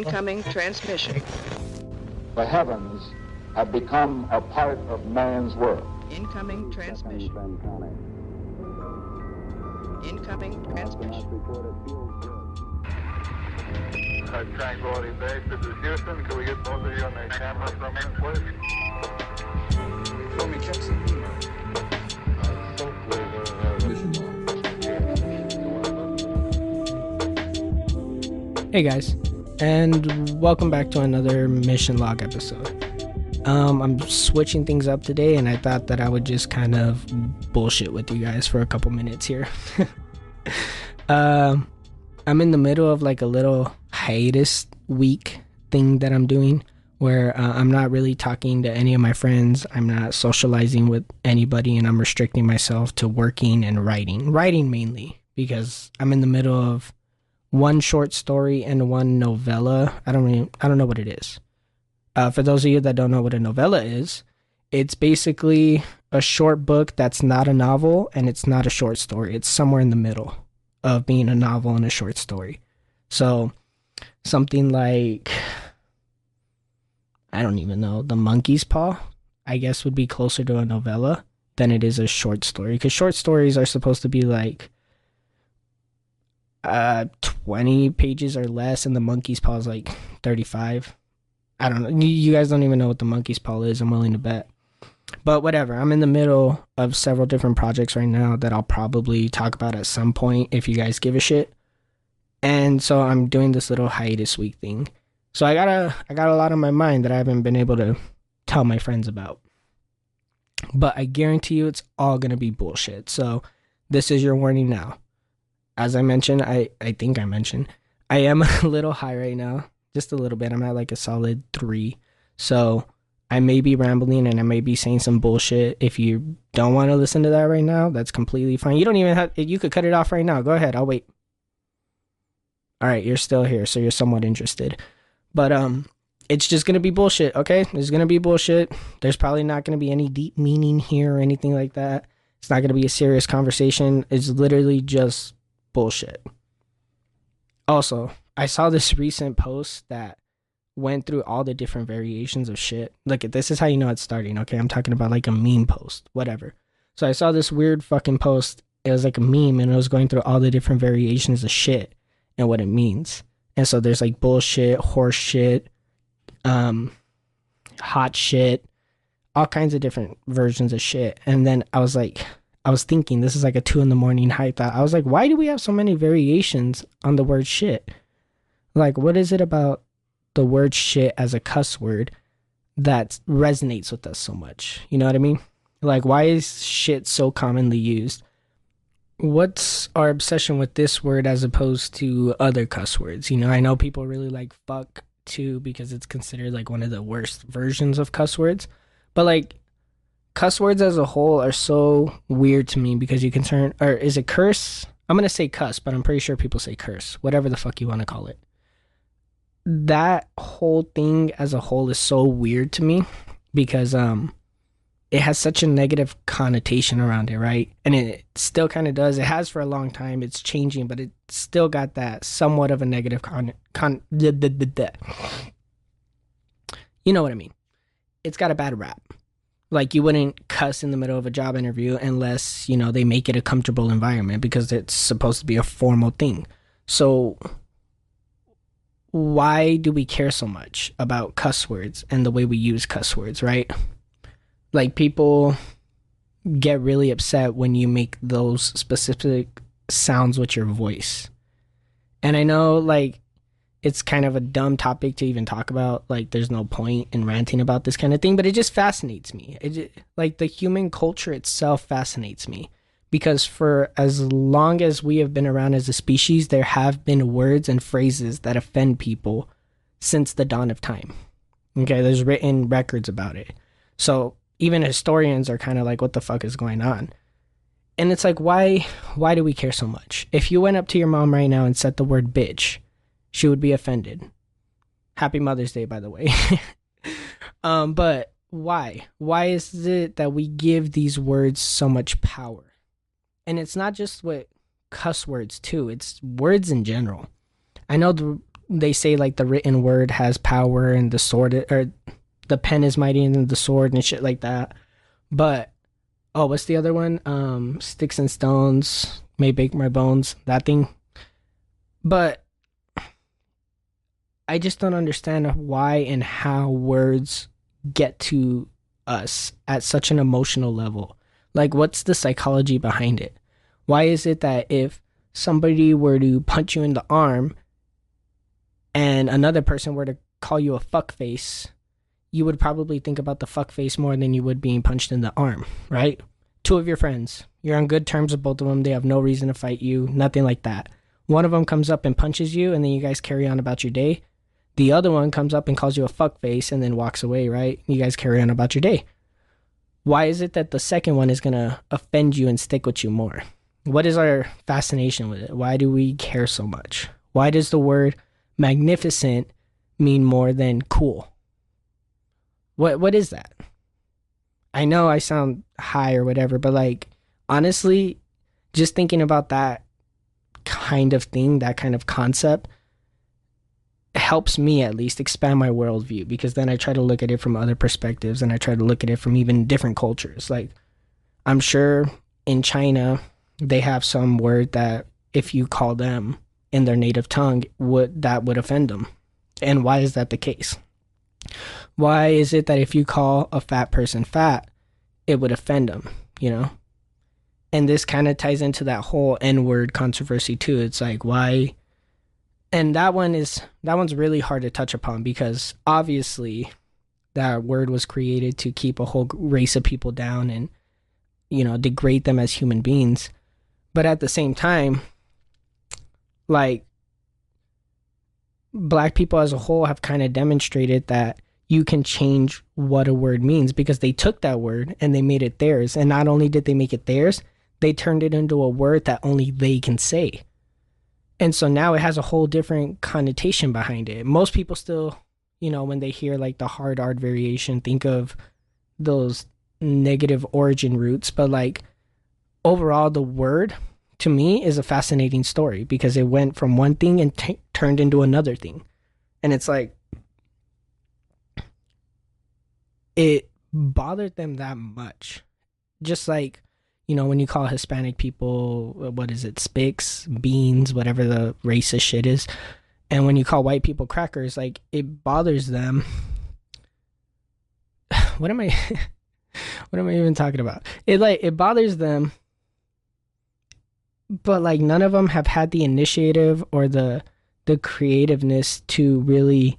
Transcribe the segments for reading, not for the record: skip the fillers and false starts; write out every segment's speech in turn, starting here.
Incoming transmission. The heavens have become a part of man's world. Incoming transmission. Incoming transmission. Tranquility Base, this is Houston. Can we get both of you on the camera for a minute, please? Call me Jackson. Hey guys, and welcome back to another mission log episode. I'm switching things up today, and I thought that I would just kind of bullshit with you guys for a couple minutes here. I'm in the middle of like a little hiatus week thing that I'm doing where I'm not really talking to any of my friends. I'm not socializing with anybody, and I'm restricting myself to working and writing mainly because I'm in the middle of one short story and one novella. I don't know what it is. For those of you that don't know what a novella is, it's basically a short book that's not a novel and it's not a short story. It's somewhere in the middle of being a novel and a short story. So something like, I don't even know, The Monkey's Paw, I guess, would be closer to a novella than it is a short story. Because short stories are supposed to be like 20 pages or less, and The Monkey's Paw is like 35. I don't know. You guys don't even know what The Monkey's Paw is, I'm willing to bet. But whatever, I'm in the middle of several different projects right now that I'll probably talk about at some point if you guys give a shit. And so I'm doing this little hiatus week thing. So I got a lot on my mind that I haven't been able to tell my friends about. But I guarantee you it's all going to be bullshit. So this is your warning now. As I mentioned, I think I mentioned, I am a little high right now. Just a little bit. I'm at like a solid 3. So I may be rambling and I may be saying some bullshit. If you don't want to listen to that right now, that's completely fine. You don't even have, you could cut it off right now. Go ahead. I'll wait. All right. You're still here. So you're somewhat interested. But it's just going to be bullshit. Okay. There's going to be bullshit. There's probably not going to be any deep meaning here or anything like that. It's not going to be a serious conversation. It's literally just bullshit. Also, I saw this recent post that went through all the different variations of shit. Look, this is how you know it's starting, okay? I'm talking about like a meme post, whatever. So I saw this weird fucking post. It was like a meme, and it was going through all the different variations of shit and what it means. And so there's like bullshit, horse shit, hot shit, all kinds of different versions of shit. And then I was thinking, this is like a 2 a.m. hype thought. I was like, why do we have so many variations on the word shit? Like, what is it about the word shit as a cuss word that resonates with us so much? You know what I mean? Like, why is shit so commonly used? What's our obsession with this word as opposed to other cuss words? You know, I know people really like fuck too because it's considered like one of the worst versions of cuss words. But like, cuss words as a whole are so weird to me because or is it curse? I'm going to say cuss, but I'm pretty sure people say curse. Whatever the fuck you want to call it. That whole thing as a whole is so weird to me because it has such a negative connotation around it, right? And it still kind of does. It has for a long time. It's changing, but it still got that somewhat of a negative you know what I mean? It's got a bad rap. Like, you wouldn't cuss in the middle of a job interview unless, you know, they make it a comfortable environment because it's supposed to be a formal thing. So why do we care so much about cuss words and the way we use cuss words, right? Like, people get really upset when you make those specific sounds with your voice. And I know, like, it's kind of a dumb topic to even talk about. Like, there's no point in ranting about this kind of thing, but it just fascinates me. Like, the human culture itself fascinates me. Because for as long as we have been around as a species, there have been words and phrases that offend people since the dawn of time. Okay, there's written records about it. So even historians are kind of like, what the fuck is going on? And it's like, why do we care so much? If you went up to your mom right now and said the word bitch, she would be offended. Happy Mother's Day, by the way. But why? Why is it that we give these words so much power? And it's not just with cuss words too, it's words in general. I know they say like the written word has power and the sword, or the pen is mightier than the sword and shit like that. But oh, what's the other one? Sticks and stones may break my bones. That thing. But I just don't understand why and how words get to us at such an emotional level. Like, what's the psychology behind it? Why is it that if somebody were to punch you in the arm and another person were to call you a fuckface, you would probably think about the fuckface more than you would being punched in the arm, right? Two of your friends, you're on good terms with both of them. They have no reason to fight you, nothing like that. One of them comes up and punches you, and then you guys carry on about your day. The other one comes up and calls you a fuckface and then walks away, right? You guys carry on about your day. Why is it that the second one is going to offend you and stick with you more? What is our fascination with it? Why do we care so much? Why does the word magnificent mean more than cool? What is that? I know I sound high or whatever, but like, honestly, just thinking about that kind of thing, that kind of concept, helps me at least expand my worldview, because then I try to look at it from other perspectives, and I try to look at it from even different cultures. Like, I'm sure in China they have some word that if you call them in their native tongue, would offend them. And why is that the case? Why is it that if you call a fat person fat, it would offend them, you know? And this kind of ties into that whole N-word controversy too. It's like, why? And that one's really hard to touch upon, because obviously that word was created to keep a whole race of people down and, you know, degrade them as human beings. But at the same time, like, black people as a whole have kind of demonstrated that you can change what a word means, because they took that word and they made it theirs. And not only did they make it theirs, they turned it into a word that only they can say. And so now it has a whole different connotation behind it. Most people still, you know, when they hear like the hard art variation, think of those negative origin roots. But like, overall, the word to me is a fascinating story, because it went from one thing and turned into another thing. And it's like, it bothered them that much. Just like, you know, when you call Hispanic people, what is it, spics, beans, whatever the racist shit is. And when you call white people crackers, like, it bothers them. What am I even talking about? It bothers them, but like, none of them have had the initiative or the creativeness to really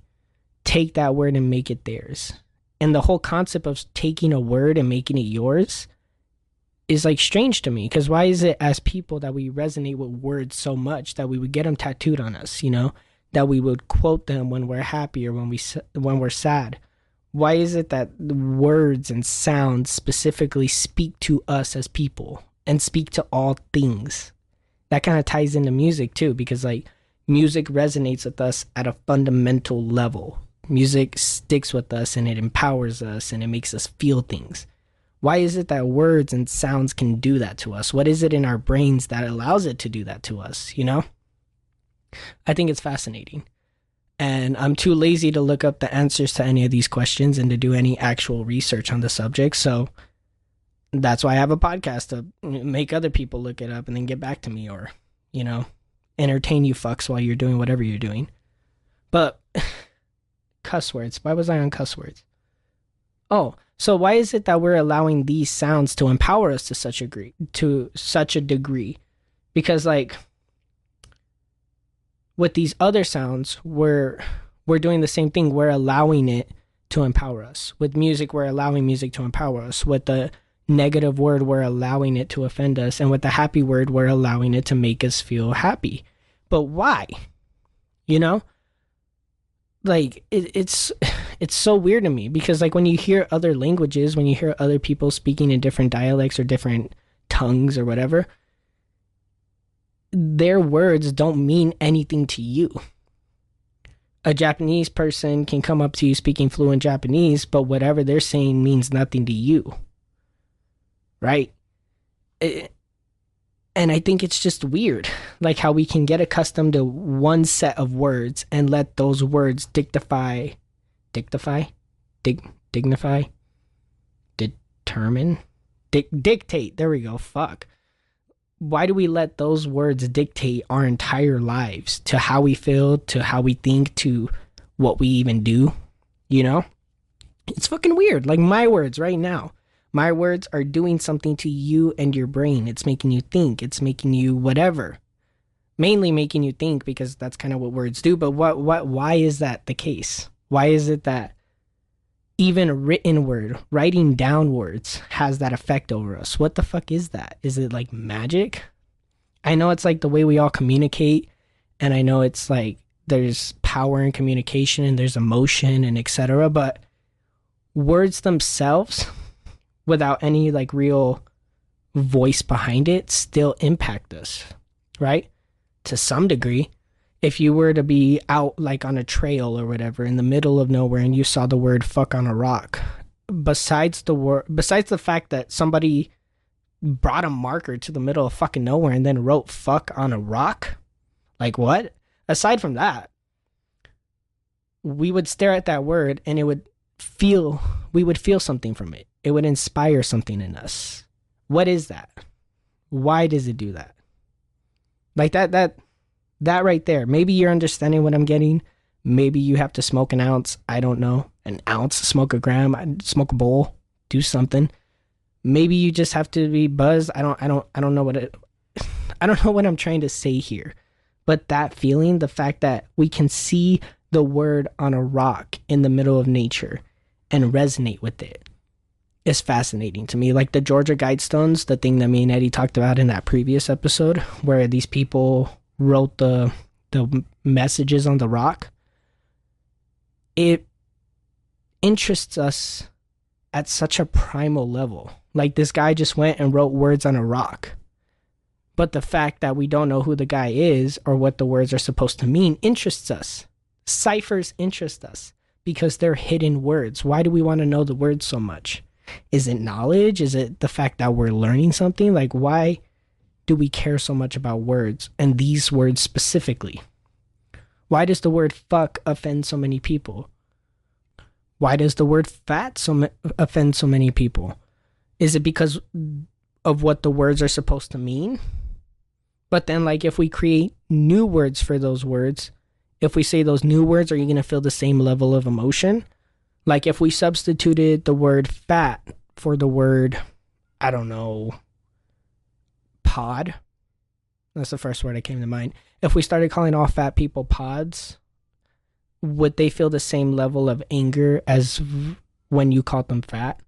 take that word and make it theirs. And the whole concept of taking a word and making it yours is like strange to me, because why is it as people that we resonate with words so much that we would get them tattooed on us, you know, that we would quote them when we're happy or when we're sad? Why is it that the words and sounds specifically speak to us as people and speak to all things? That kind of ties into music too, because like, music resonates with us at a fundamental level. Music sticks with us and it empowers us and it makes us feel things. Why is it that words and sounds can do that to us? What is it in our brains that allows it to do that to us, you know? I think it's fascinating. And I'm too lazy to look up the answers to any of these questions and to do any actual research on the subject. So that's why I have a podcast, to make other people look it up and then get back to me, or, you know, entertain you fucks while you're doing whatever you're doing. But cuss words. Why was I on cuss words? Oh, so why is it that we're allowing these sounds to empower us to such a degree? Because like, with these other sounds, we're doing the same thing. We're allowing it to empower us. With music, we're allowing music to empower us. With the negative word, we're allowing it to offend us. And with the happy word, we're allowing it to make us feel happy. But why? You know? Like, it's so weird to me, because like, when you hear other languages, when you hear other people speaking in different dialects or different tongues or whatever, their words don't mean anything to you. A Japanese person can come up to you speaking fluent Japanese, but whatever they're saying means nothing to you. Right? And I think it's just weird, like how we can get accustomed to one set of words and let those words dignify, determine, dictate. There we go. Fuck. Why do we let those words dictate our entire lives, to how we feel, to how we think, to what we even do? You know? It's fucking weird. Like my words right now. My words are doing something to you and your brain. It's making you think. It's making you whatever. Mainly making you think, because that's kind of what words do. But why is that the case? Why is it that even a written word, writing down words, has that effect over us? What the fuck is that? Is it like magic? I know it's like the way we all communicate, and I know it's like there's power in communication and there's emotion and etc. But words themselves, without any like real voice behind it, still impact us, right? To some degree. If you were to be out like on a trail or whatever in the middle of nowhere and you saw the word fuck on a rock, besides the fact that somebody brought a marker to the middle of fucking nowhere and then wrote fuck on a rock, like what? Aside from that, we would stare at that word and we would feel something from it. It would inspire something in us. What is that? Why does it do that? Like that right there. Maybe you're understanding what I'm getting. Maybe you have to smoke an ounce. I don't know. An ounce, smoke a gram, smoke a bowl, do something. Maybe you just have to be buzzed. I don't know I don't know what I'm trying to say here. But that feeling, the fact that we can see the word on a rock in the middle of nature and resonate with it, is fascinating to me. Like the Georgia Guidestones, the thing that me and Eddie talked about in that previous episode, where these people wrote the messages on the rock. It interests us at such a primal level. Like this guy just went and wrote words on a rock. But the fact that we don't know who the guy is or what the words are supposed to mean interests us. Ciphers interest us because they're hidden words. Why do we want to know the words so much? Is it knowledge? Is it the fact that we're learning something? Like, why do we care so much about words, and these words specifically? Why does the word fuck offend so many people? Why does the word fat offend so many people? Is it because of what the words are supposed to mean? But then, like, if we create new words for those words, if we say those new words, are you going to feel the same level of emotion? Like if we substituted the word fat for the word, I don't know, pod. That's the first word that came to mind. If we started calling all fat people pods, would they feel the same level of anger as when you called them fat?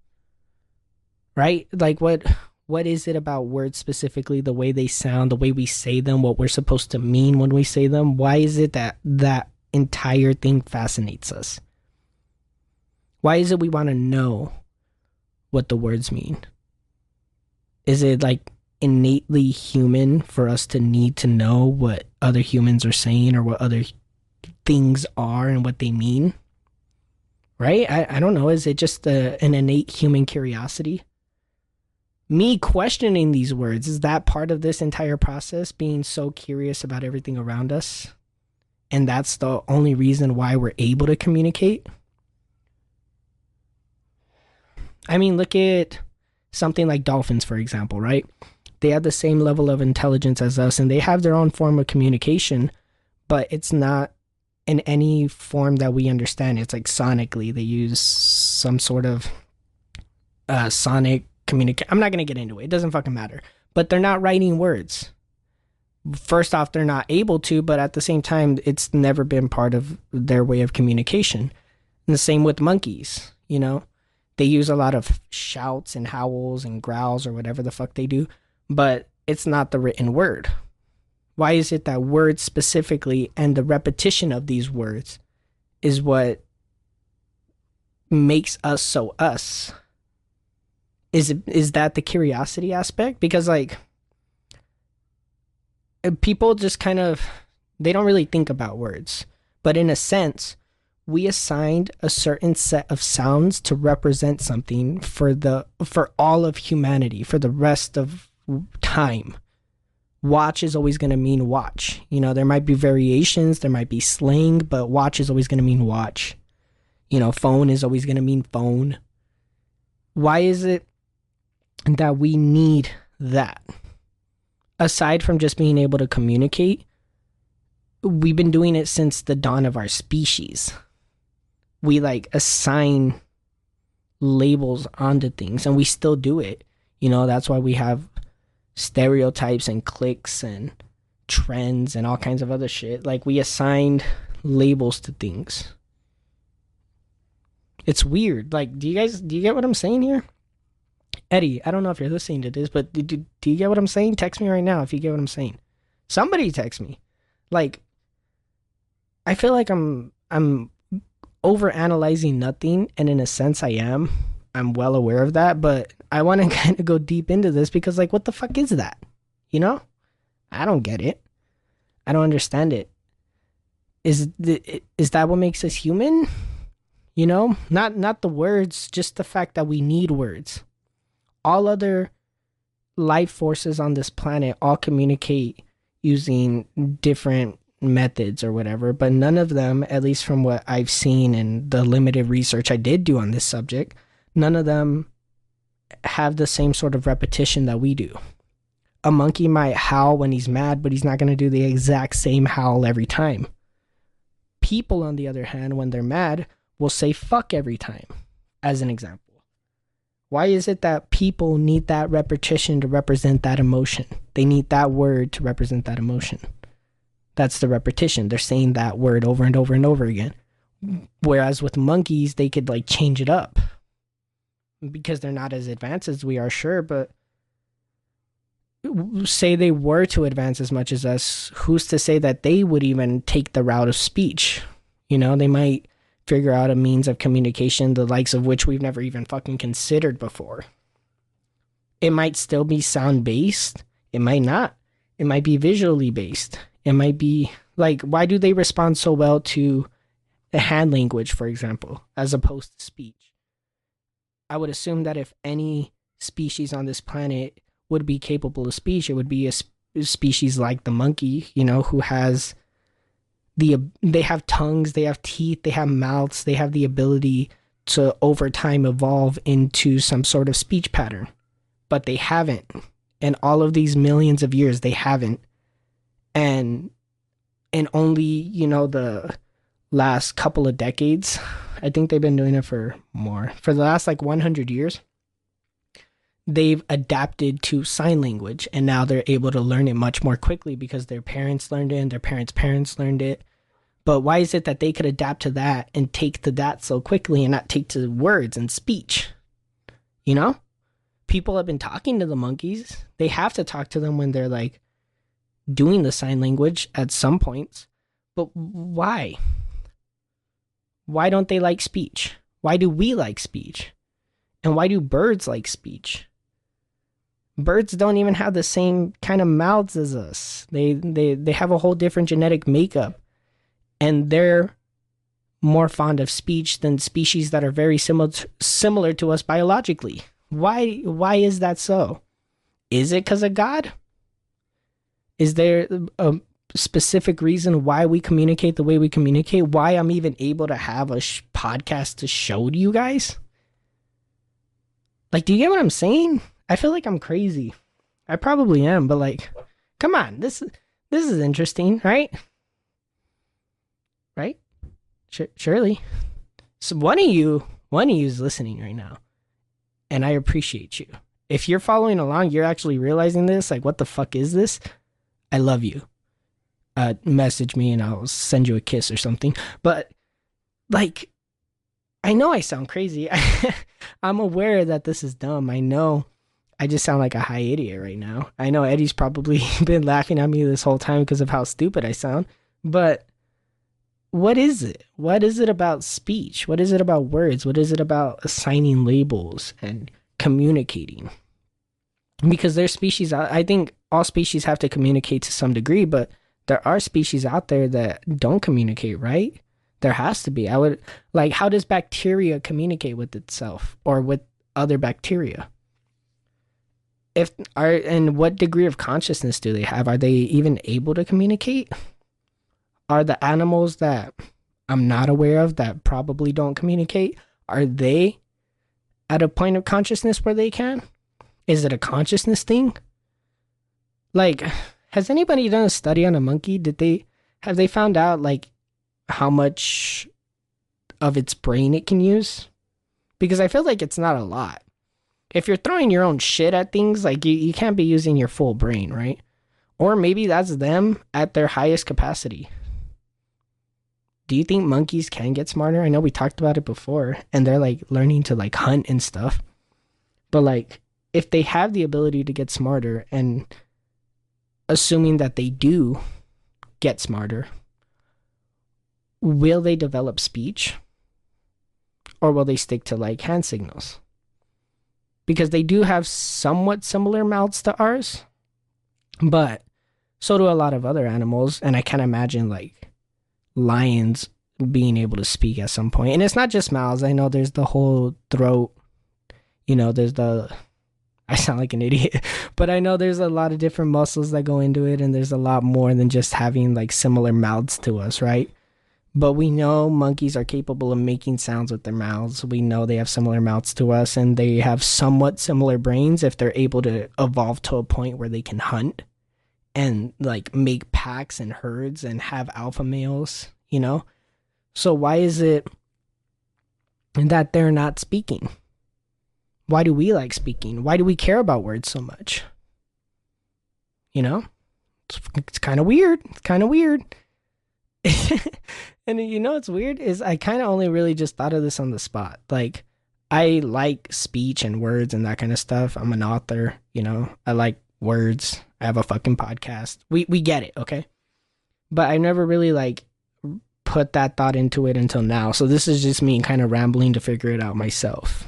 Right? Like what is it about words specifically, the way they sound, the way we say them, what we're supposed to mean when we say them? Why is it that entire thing fascinates us? Why is it we want to know what the words mean? Is it like innately human for us to need to know what other humans are saying or what other things are and what they mean? Right? I don't know. Is it just an innate human curiosity? Me questioning these words, is that part of this entire process, being so curious about everything around us? And that's the only reason why we're able to communicate? I mean, look at something like dolphins, for example, right? They have the same level of intelligence as us, and they have their own form of communication, but it's not in any form that we understand. It's like sonically. They use some sort of sonic communication. I'm not going to get into it. It doesn't fucking matter. But they're not writing words. First off, they're not able to, but at the same time, it's never been part of their way of communication. And the same with monkeys, you know? They use a lot of shouts and howls and growls or whatever the fuck they do, but it's not the written word. Why is it that words specifically and the repetition of these words is what makes us so us? Is that the curiosity aspect? Because like people just kind of, they don't really think about words, but in a sense, we assigned a certain set of sounds to represent something for all of humanity, for the rest of time, watch is always going to mean watch. You know, there might be variations, there might be slang, but watch is always going to mean watch. You know, phone is always going to mean phone. Why is it that we need that? Aside from just being able to communicate, we've been doing it since the dawn of our species. We like assign labels onto things, and we still do it. You know, that's why we have stereotypes and cliques and trends and all kinds of other shit. Like, we assigned labels to things. It's weird. Like, do you get what I'm saying here? Eddie, I don't know if you're listening to this, but do you get what I'm saying? Text me right now if you get what I'm saying. Somebody text me. Like, I feel like I'm over analyzing nothing, and in a sense I am. I'm well aware of that, but I want to kind of go deep into this because, like, what the fuck is that? You know? I don't get it. I don't understand it. Is that what makes us human? You know? Not the words, just the fact that we need words. All other life forces on this planet all communicate using different methods or whatever, but none of them, at least from what I've seen and the limited research I did do on this subject, none of them have the same sort of repetition that we do. A monkey might howl when he's mad, but he's not going to do the exact same howl every time. People, on the other hand, when they're mad, will say fuck every time, as an example. Why is it that people need that repetition to represent that emotion? They need that word to represent that emotion. That's the repetition. They're saying that word over and over and over again. Whereas with monkeys, they could like change it up. Because they're not as advanced as we are, sure, but say they were to advance as much as us, who's to say that they would even take the route of speech? You know, they might figure out a means of communication, the likes of which we've never even fucking considered before. It might still be sound-based. It might not. It might be visually based. It might be, like, why do they respond so well to the hand language, for example, as opposed to speech? I would assume that if any species on this planet would be capable of speech, it would be a species like the monkey, you know, who has they have tongues, they have teeth, they have mouths, they have the ability to over time evolve into some sort of speech pattern. But they haven't. In all of these millions of years, they haven't. And only, you know, the last couple of decades, I think they've been doing it for more. For the last like 100 years, they've adapted to sign language, and now they're able to learn it much more quickly because their parents learned it and their parents' parents learned it. But why is it that they could adapt to that and take to that so quickly and not take to words and speech? You know? People have been talking to the monkeys. They have to talk to them when they're like doing the sign language at some points. But why? Why don't they like speech? Why do we like speech? And why do birds like speech? Birds don't even have the same kind of mouths as us. They have a whole different genetic makeup. And they're more fond of speech than species that are very similar to us biologically. Why is that so? Is it because of God? Is there a specific reason why we communicate the way we communicate? Why I'm even able to have a podcast to show to you guys? Like, do you get what I'm saying? I feel like I'm crazy. I probably am, but like, come on, this is interesting, right? Right? Surely. So one of you is listening right now, and I appreciate you. If you're following along, you're actually realizing this. Like, what the fuck is this? I love you. Message me and I'll send you a kiss or something. But like, I know I sound crazy. I'm aware that this is dumb. I know I just sound like a high idiot right now. I know Eddie's probably been laughing at me this whole time because of how stupid I sound. But what is it? What is it about speech? What is it about words? What is it about assigning labels and communicating? Because there's species, I think all species have to communicate to some degree, but there are species out there that don't communicate, right? There has to be. How does bacteria communicate with itself or with other bacteria? and what degree of consciousness do they have? Are they even able to communicate? Are the animals that I'm not aware of that probably don't communicate, are they at a point of consciousness where they can? Is it a consciousness thing? Like, has anybody done a study on a monkey? Have they found out like how much of its brain it can use? Because I feel like it's not a lot. If you're throwing your own shit at things, like you can't be using your full brain, right? Or maybe that's them at their highest capacity. Do you think monkeys can get smarter? I know we talked about it before, and they're like learning to like hunt and stuff. But like, if they have the ability to get smarter, and assuming that they do get smarter, will they develop speech? Or will they stick to like hand signals? Because they do have somewhat similar mouths to ours, but so do a lot of other animals, and I can't imagine like lions being able to speak at some point. And it's not just mouths. I know there's the whole throat, there's I sound like an idiot, but I know there's a lot of different muscles that go into it, and there's a lot more than just having like similar mouths to us, right? But we know monkeys are capable of making sounds with their mouths. We know they have similar mouths to us, and they have somewhat similar brains if they're able to evolve to a point where they can hunt and like make packs and herds and have alpha males, So why is it that they're not speaking? Why do we like speaking? Why do we care about words so much? It's kind of weird. It's kind of weird. And what's weird is I kind of only really just thought of this on the spot. Like, I like speech and words and that kind of stuff. I'm an author, I like words. I have a fucking podcast. We get it, okay? But I never really like put that thought into it until now. So this is just me kind of rambling to figure it out myself.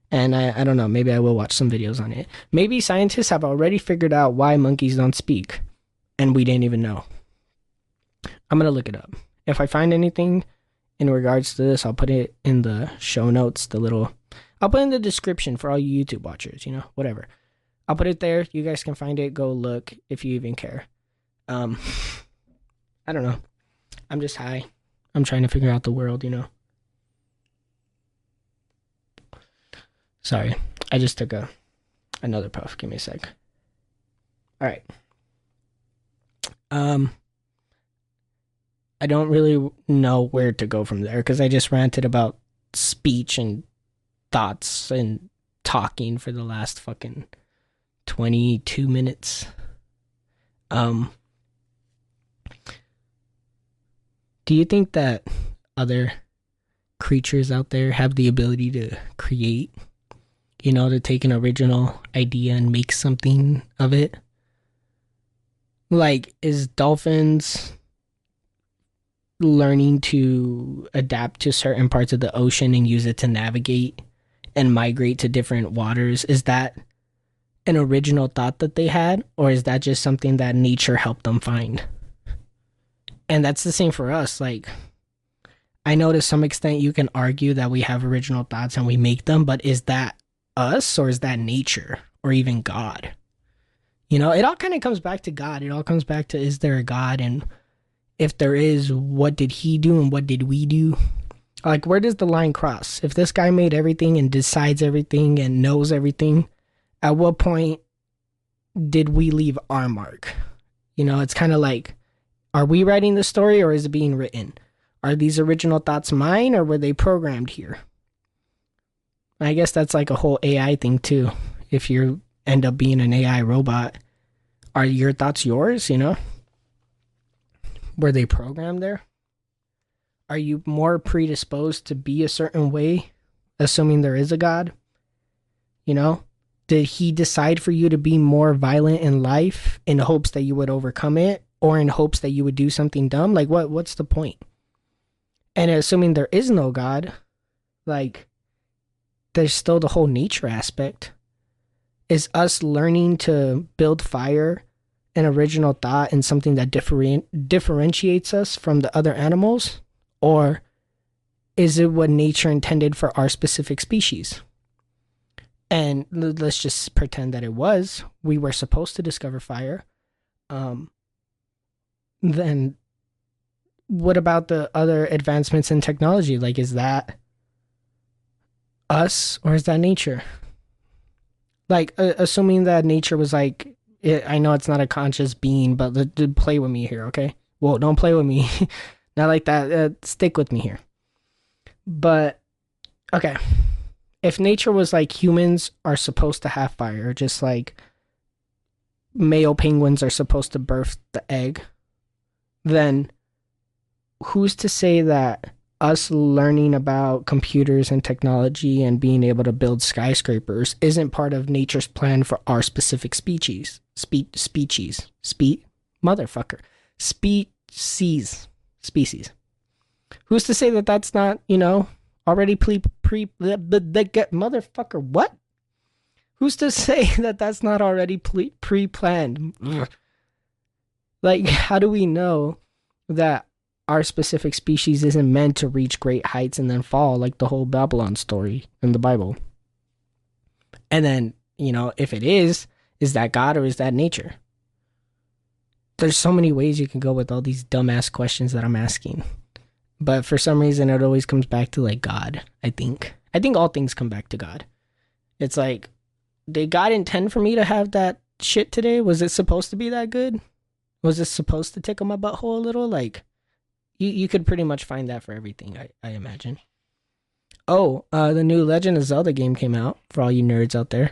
And I don't know, maybe I will watch some videos on it. Maybe scientists have already figured out why monkeys don't speak, and we didn't even know. I'm going to look it up. If I find anything in regards to this, I'll put it in the show notes, I'll put in the description for all you YouTube watchers, whatever. I'll put it there. You guys can find it. Go look if you even care. I don't know. I'm just high. I'm trying to figure out the world, Sorry. I just took another puff. Give me a sec. All right. I don't really know where to go from there because I just ranted about speech and thoughts and talking for the last fucking 22 minutes. Do you think that other creatures out there have the ability to create, to take an original idea and make something of it? Like, is dolphins learning to adapt to certain parts of the ocean and use it to navigate and migrate to different waters? Is that an original thought that they had, or is that just something that nature helped them find? And that's the same for us. Like, I know to some extent you can argue that we have original thoughts and we make them, but is that us, or is that nature, or even God? It all kind of comes back to God. It all comes back to, is there a God? And if there is, what did he do and what did we do? Like, where does the line cross? If this guy made everything and decides everything and knows everything, at what point did we leave our mark? It's kind of like, are we writing the story or is it being written? Are these original thoughts mine, or were they programmed here? I guess that's like a whole AI thing too. If you end up being an AI robot, are your thoughts yours, Were they programmed there? Are you more predisposed to be a certain way, assuming there is a God? Did he decide for you to be more violent in life in hopes that you would overcome it, or in hopes that you would do something dumb? Like, what's the point? And assuming there is no God, like, there's still the whole nature aspect. Is us learning to build fire an original thought and something that differentiates us from the other animals? Or is it what nature intended for our specific species? and let's just pretend that it was, we were supposed to discover fire, then what about the other advancements in technology? Like, is that us or is that nature? Like, assuming that nature was like, I know it's not a conscious being, but play with me here, okay? Well, don't play with me. Not like that. Stick with me here. But, okay. If nature was like humans are supposed to have fire, just like male penguins are supposed to birth the egg, then who's to say that us learning about computers and technology and being able to build skyscrapers isn't part of nature's plan for our specific species? Motherfucker. Species. Who's to say that that's not, already motherfucker, what? Who's to say that that's not already pre-planned? Like, how do we know that our specific species isn't meant to reach great heights and then fall, like the whole Babylon story in the Bible? And then, if it is that God or is that nature? There's so many ways you can go with all these dumbass questions that I'm asking. But for some reason, it always comes back to, like, God, I think. I think all things come back to God. It's like, did God intend for me to have that shit today? Was it supposed to be that good? Was it supposed to tickle my butthole a little? Like, you could pretty much find that for everything, I imagine. Oh, the new Legend of Zelda game came out, for all you nerds out there.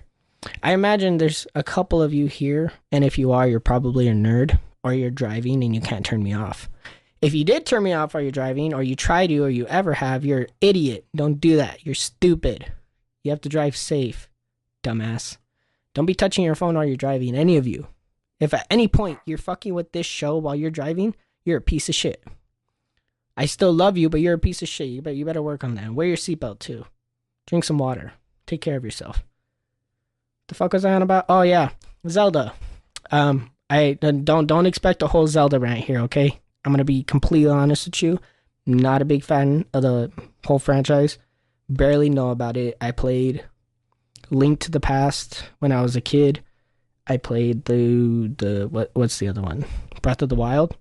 I imagine there's a couple of you here, and if you are, you're probably a nerd, or you're driving and you can't turn me off. If you did turn me off while you're driving, or you try to, or you ever have, you're an idiot. Don't do that. You're stupid. You have to drive safe, dumbass. Don't be touching your phone while you're driving, any of you. If at any point you're fucking with this show while you're driving, you're a piece of shit. I still love you, but you're a piece of shit. You better work on that. Wear your seatbelt too. Drink some water. Take care of yourself. The fuck was I on about? Oh yeah, Zelda. I don't expect a whole Zelda rant here, okay? I'm gonna be completely honest with you. Not a big fan of the whole franchise. Barely know about it. I played Link to the Past when I was a kid. I played what's the other one? Breath of the Wild.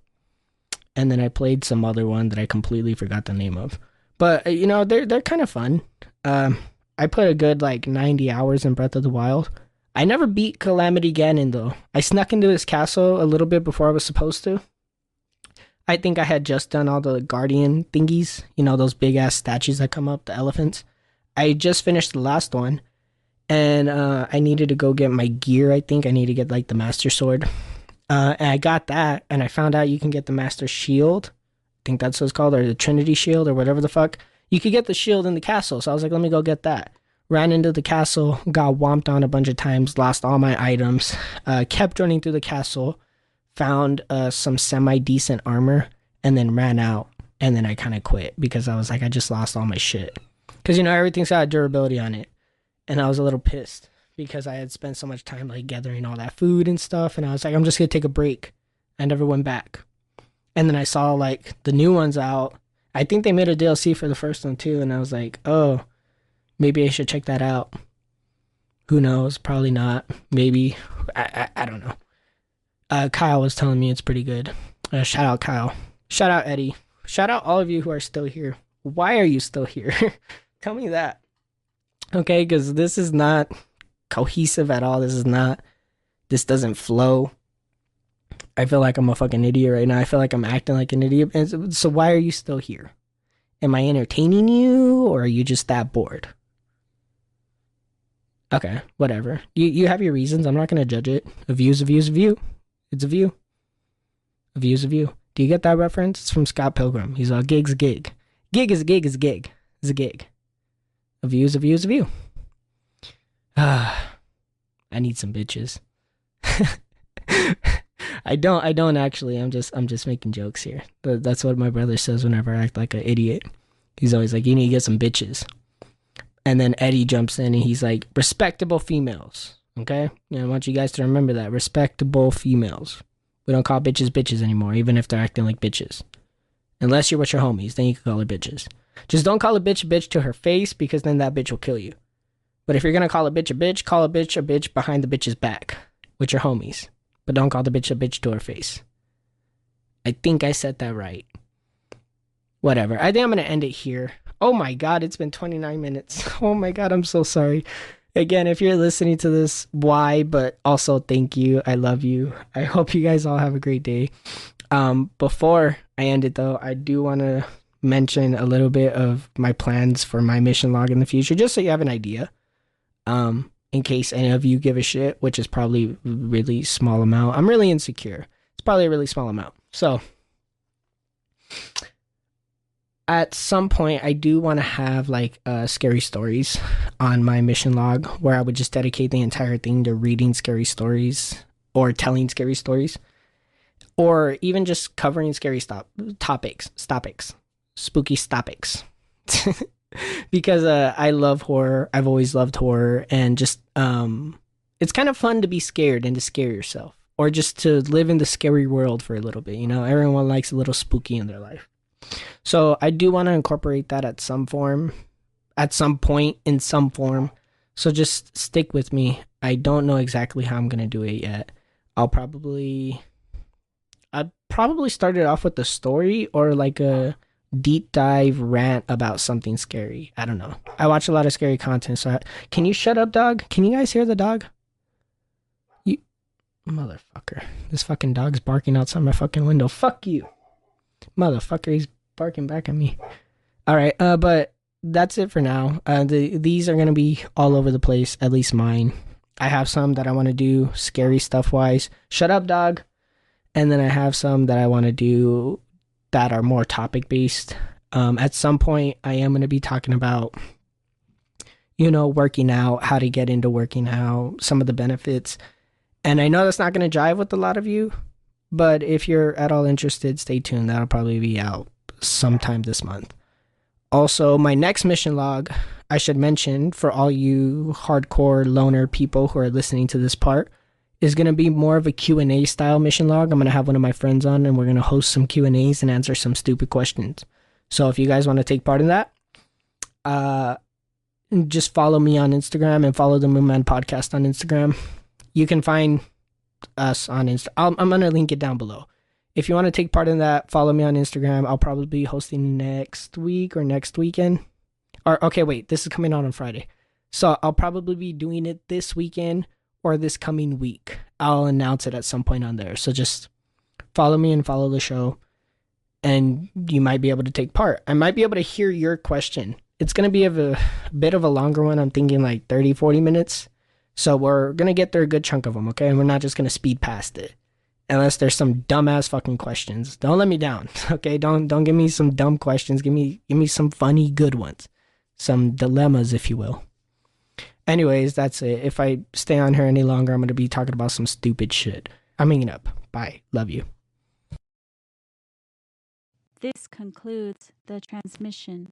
And then I played some other one that I completely forgot the name of. But they're kind of fun. I put a good 90 hours in Breath of the Wild. I never beat Calamity Ganon though. I snuck into his castle a little bit before I was supposed to. I think I had just done all the guardian thingies, those big ass statues that come up, the elephants. I just finished the last one, and I needed to go get my gear. I think I need to get the Master Sword, and I got that, and I found out you can get the Master Shield. I think that's what it's called, or the Trinity Shield, or whatever the fuck. You could get the shield in the castle, so I was like, let me go get that. Ran into the castle, got whomped on a bunch of times, lost all my items, kept running through the castle, found some semi-decent armor, and then ran out, and then I kind of quit, because I was like, I just lost all my shit. Because, everything's got durability on it, and I was a little pissed, because I had spent so much time, gathering all that food and stuff, and I was like, I'm just gonna take a break. I never went back. And then I saw, the new ones out. I think they made a DLC for the first one, too, and I was like, oh, maybe I should check that out. Who knows? Probably not. Maybe. I don't know. Kyle was telling me it's pretty good. Shout out Kyle. Shout out Eddie. Shout out all of you who are still here. Why are you still here? Tell me that. Okay, because this is not cohesive at all. This doesn't flow. I feel like I'm a fucking idiot right now. I feel like I'm acting like an idiot. And so why are you still here? Am I entertaining you, or are you just that bored? Okay, whatever. You have your reasons. I'm not going to judge it. A view's a view's a view. It's a view. A view's a view. Do you get that reference? It's from Scott Pilgrim. He's all, gig's a gig. Gig is a gig is a gig. Is a gig. A view's a view's a view. I need some bitches. I don't actually. I'm just making jokes here. That's what my brother says whenever I act like an idiot. He's always like, you need to get some bitches. And then Eddie jumps in and he's like, respectable females. Okay? I want you guys to remember that. Respectable females. We don't call bitches bitches anymore, even if they're acting like bitches. Unless you're with your homies, then you can call her bitches. Just don't call a bitch to her face, because then that bitch will kill you. But if you're gonna call a bitch, call a bitch behind the bitch's back with your homies. But don't call the bitch to her face. I think I said that right. Whatever. I think I'm gonna end it here. Oh my god, it's been 29 minutes. Oh my god, I'm so sorry. Again, if you're listening to this, why? But also thank you. I love you. I hope you guys all have a great day. Before I end it though, I do want to mention a little bit of my plans for my mission log in the future, just so you have an idea. In case any of you give a shit, which is probably a really small amount. I'm really insecure. It's probably a really small amount. So at some point, I do want to have like scary stories on my mission log, where I would just dedicate the entire thing to reading scary stories or telling scary stories, or even just covering scary topics, spooky topics. Because I love horror. I've always loved horror, and just it's kind of fun to be scared and to scare yourself, or just to live in the scary world for a little bit. You know, everyone likes a little spooky in their life. So I do want to incorporate that at some point, in some form. So just stick with me. I don't know exactly how I'm gonna do it yet. I'd probably start it off with a story, or like a deep dive rant about something scary. I don't know. I watch a lot of scary content. So can you shut up, dog? Can you guys hear the dog? You motherfucker. This fucking dog's barking outside my fucking window. Fuck you. Motherfucker, he's barking back at me. Alright, but that's it for now. These are gonna be all over the place, at least mine. I have some that I want to do scary stuff wise. Shut up, dog. And then I have some that I want to do that are more topic based. At some point, I am going to be talking about, you know, working out, how to get into working out, some of the benefits. And I know that's not going to jive with a lot of you, but if you're at all interested, stay tuned. That'll probably be out sometime this month. Also, my next mission log, I should mention for all you hardcore loner people who are listening to this part, is going to be more of a Q&A style mission log. I'm going to have one of my friends on, and we're going to host some Q&As and answer some stupid questions. So if you guys want to take part in that, just follow me on Instagram and follow the Moonman Podcast on Instagram. You can find us on Instagram. I'm going to link it down below. If you want to take part in that, follow me on Instagram. I'll probably be hosting next week or next weekend. Or okay, wait, this is coming out on Friday. So I'll probably be doing it this weekend or this coming week. I'll announce it at some point on there. So just follow me and follow the show, and you might be able to take part. I might be able to hear your question. It's going to be a bit of a longer one. I'm thinking like 30, 40 minutes. So we're going to get through a good chunk of them, okay? And we're not just going to speed past it. Unless there's some dumbass fucking questions. Don't let me down, okay? Don't give me some dumb questions. Give me some funny, good ones. Some dilemmas, if you will. Anyways, that's it. If I stay on here any longer, I'm going to be talking about some stupid shit. I'm hanging up. Bye. Love you. This concludes the transmission.